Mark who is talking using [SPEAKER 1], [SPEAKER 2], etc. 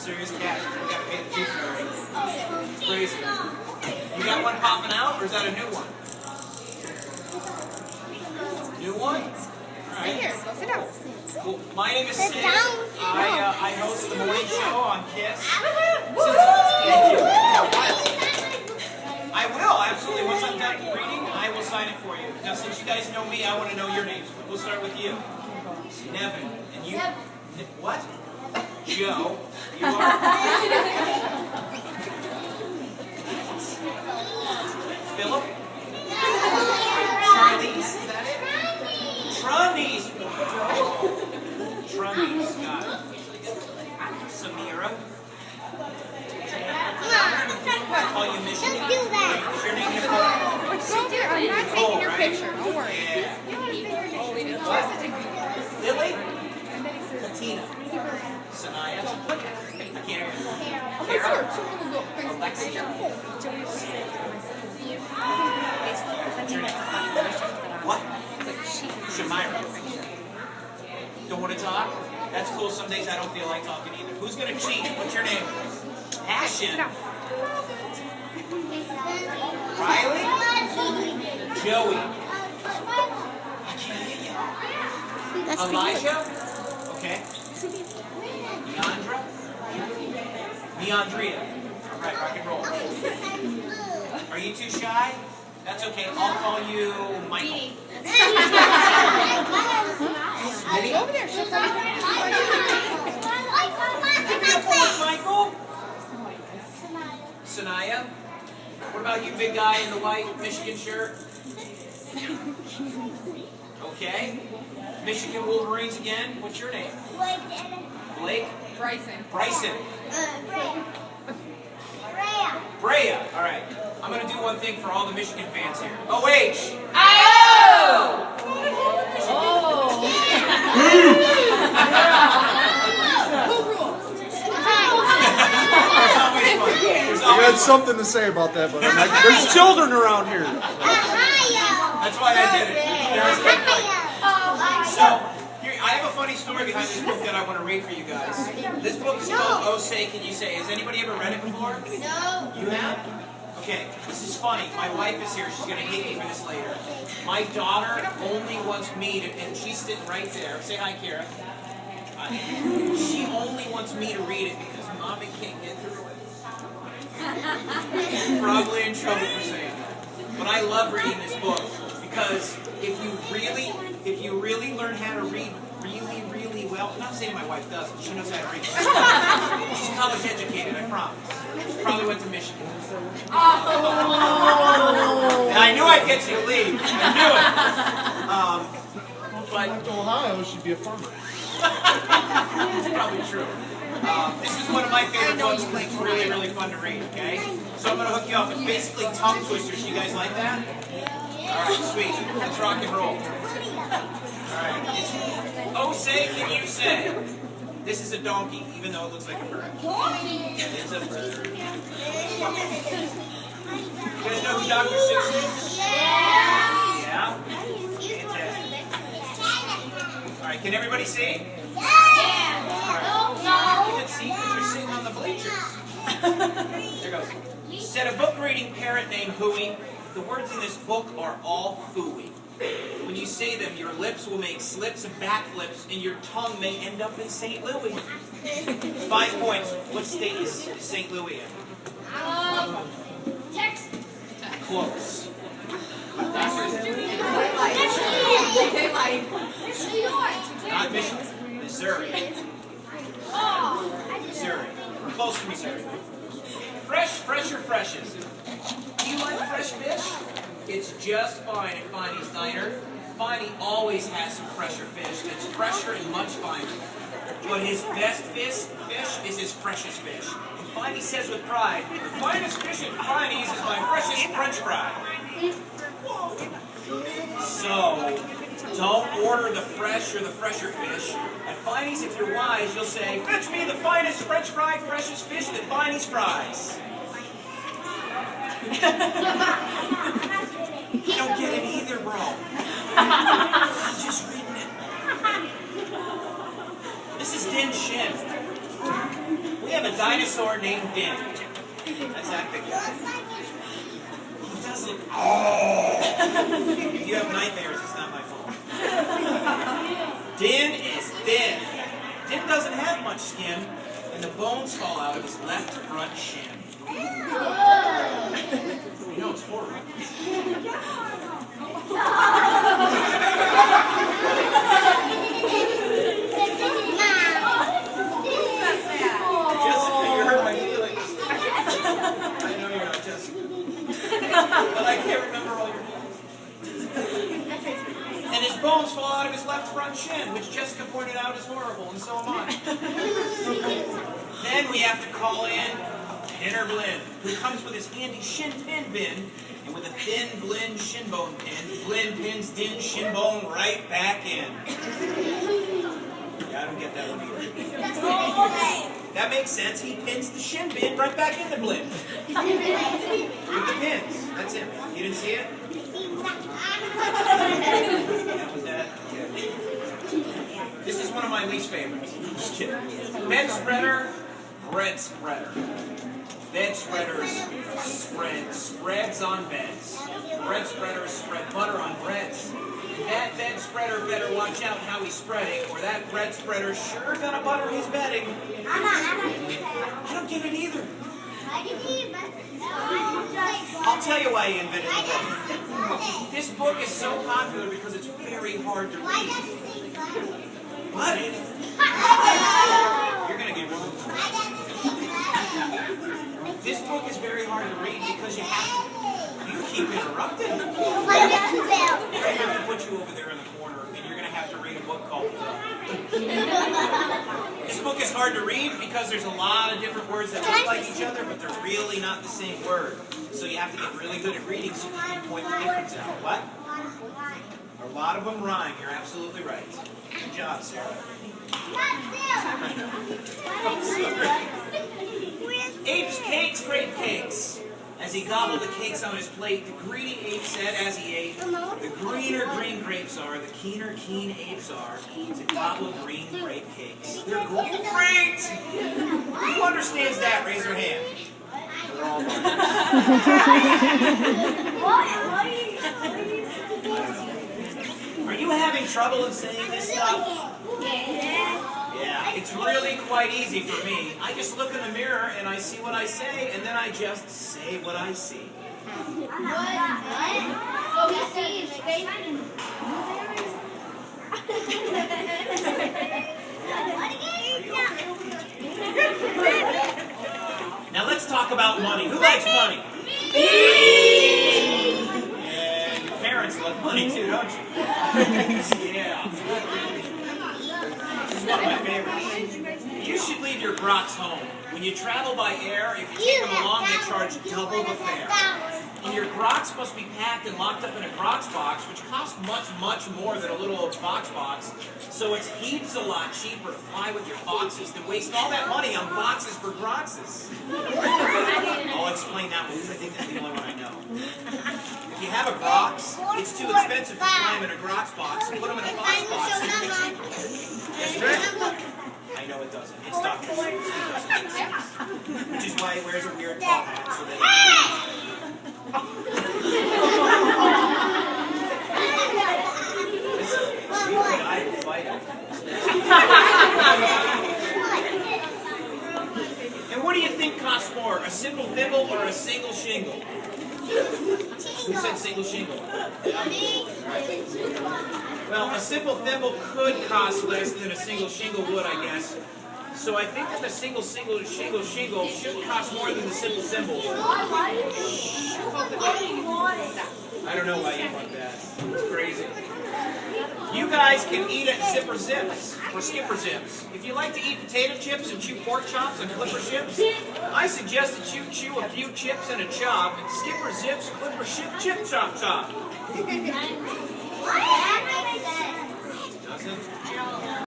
[SPEAKER 1] serious cash. We got to pay the teacher already. It's crazy. You got one popping out, or is that a new one? New one? All right.
[SPEAKER 2] Here, go sit down.
[SPEAKER 1] Well, my name is Sid. I host the morning show on KISS. Thank you. I will, absolutely. Once I'm done reading, I will sign it for you. Now, since you guys know me, I want to know your names. We'll start with you. Nevin. And you? What? Joe. You are? Philip? Charlize? Is that it? Trunnies. Trunnies. Got it. Samira. I call you Michigan.
[SPEAKER 3] Don't do that.
[SPEAKER 1] Is your name Nicole?
[SPEAKER 2] I'm not taking your picture. Don't worry.
[SPEAKER 1] Yeah. Lily? Katina. Sanaya? I can't hear you. Kara? Alexia? What? Shamira. Don't want to talk? That's cool. Some days I don't feel like talking either. Who's going to cheat? What's your name? Passion. Riley? Joey. I can't hear you.
[SPEAKER 3] That's
[SPEAKER 1] Elijah? Okay. Neandra? Neandria. All right, rock and roll. Are you too shy? That's okay. I'll call you Michael. Smitty?
[SPEAKER 2] Over there. She'll tell you.
[SPEAKER 1] Give me a phone with Michael. Sanaya? What about you, big guy in the white Michigan shirt? Okay. Michigan Wolverines again. What's your name? Blake?
[SPEAKER 2] Bryson.
[SPEAKER 1] Bryson. Brea. All right. I'm going to do one thing for all the Michigan fans here. OH.
[SPEAKER 2] Oh! Who rules?
[SPEAKER 1] There's always fun. There's
[SPEAKER 4] You
[SPEAKER 1] always
[SPEAKER 4] had
[SPEAKER 1] fun.
[SPEAKER 4] something to say about that, but I'm like, there's children around here.
[SPEAKER 1] That's why I did it. There's So, here, I have a funny story behind this book that I want to read for you guys. This book is called Oh Say Can You Say. Has anybody ever read it before?
[SPEAKER 3] No.
[SPEAKER 1] You have? Okay, this is funny. My wife is here. She's going to hate me for this later. My daughter only wants me to, and she's sitting right there. Say hi, Kira. She only wants me to read it because Mommy can't get through it. Probably in trouble for saying that. But I love reading this book because if you really learn how to read really well, I'm not saying my wife doesn't. She knows how to read. She's college educated, I promise. She probably went to Michigan. And I knew I'd get you to leave. I knew it.
[SPEAKER 4] If I went to Ohio, she'd be a farmer.
[SPEAKER 1] It's probably true. This is one of my favorite books because it's really, really fun to read, okay? So I'm going to hook you up. It's basically tongue twisters. You guys like that? All right, sweet. Let's rock and roll. All right. Oh, say, can you say? This is a donkey, even though it looks like a bird. It's a bird. You guys know who Dr. Seuss is? Yeah? Fantastic. All right, can everybody see? You can see because you're sitting on the bleachers. There goes. Said a book reading parrot named Hooey. The words in this book are all phooey. When you say them, your lips will make slips and backflips, and your tongue may end up in St. Louis. 5 points. What state is St. Louis in?
[SPEAKER 3] Texas.
[SPEAKER 1] Close. Not Michigan. Missouri. Missouri. We're close to Missouri. Fresh or freshest? Do you like fresh fish? It's just fine at Finey's Diner. Finey always has some fresher fish that's fresher and much finer. But his best fish is his freshest fish. And Finey says with pride, the finest fish at Finey's is my freshest French fry. So, don't order the fresh or the fresher fish. At Finey's, if you're wise, you'll say, fetch me the finest French fry, freshest fish that Finey's fries. You don't get it either, bro. I'm just reading it. This is Din Shin. We have a a dinosaur named Din. That's that big guy. He does look. Oh! If you have nightmares, it's not my fault. Din is thin. Din doesn't have much skin, and the bones fall out of his left front shin. You know it's horrible. Jessica, you hurt my feelings. I know you're not Jessica. But I can't remember all your names. And his bones fall out of his left front shin, which Jessica pointed out is horrible, and so am I. Then we have to call in Pinner Blinn, who comes with his handy shin pin bin, and with a thin Blinn shin bone pin, Blinn pins Din's shin bone right back in. Yeah, I don't get that one either. That makes sense. He pins the shin bin right back into Blinn. With the pins. That's it. You didn't see it? This is one of my least favorites. Just kidding. Bed spreader, bread spreader. Bed spreaders spread spreads on beds. Bread spreaders spread butter on breads. That bed spreader better watch out how he's spreading, or that bread spreader sure gonna butter his bedding. I don't get it either. I'll tell you why he invented the book. This book is so popular because it's very hard to read. But you're gonna get rude. This book is very hard to read because you keep interrupting. I have to put you over there in the corner, and you're gonna have to read a book called This book is hard to read because there's a lot of different words that look like each other, but they're really not the same word. So you have to get really good at reading so you can point the difference out. What? A lot of them rhyme. You're absolutely right. Good job, Sarah. Ape's cakes, great cakes. As he gobbled the cakes on his plate, the greedy ape said as he ate, the greener green grapes are, the keener keen apes are, to gobble green grape cakes. They're great! Who understands that? Raise your hand. They're all Are you having trouble in saying this stuff? Yeah, it's really quite easy for me. I just look in the mirror and I see what I say, and then I just say what I see. Now let's talk about money. Who likes money? And your parents love money too, don't you? Yeah. This is one of my favorites. You should leave your Grox home. When you travel by air, if you take them along, they charge double the fare. And your Grox must be packed and locked up in a Grox box, which costs much, much more than a little old Fox box. So it's heaps a lot cheaper to fly with your boxes than waste all that money on boxes for Groxes. I'll explain that one because I think that's the only one I know. If you have a Grox, it's too expensive to fly them in a Grox box. So put them in a Fox box so you get cheaper. That's right. I know it doesn't. It's Dr. Seuss. It doesn't make sense. Which is why he wears a weird top hat so that And what do you think costs more, a simple thimble or a single shingle? Who said single shingle? Well, a simple thimble could cost less than a single shingle would, I guess. So I think that the single shingle should cost more than the simple thimble. I don't know why you want that. It's crazy. You guys can eat at Zipper Zips or Skipper Zips. If you like to eat potato chips and chew pork chops and Clipper Chips, I suggest that you chew a few chips and a chop at Skipper Zips Clipper Chip Chop Chop. Doesn't?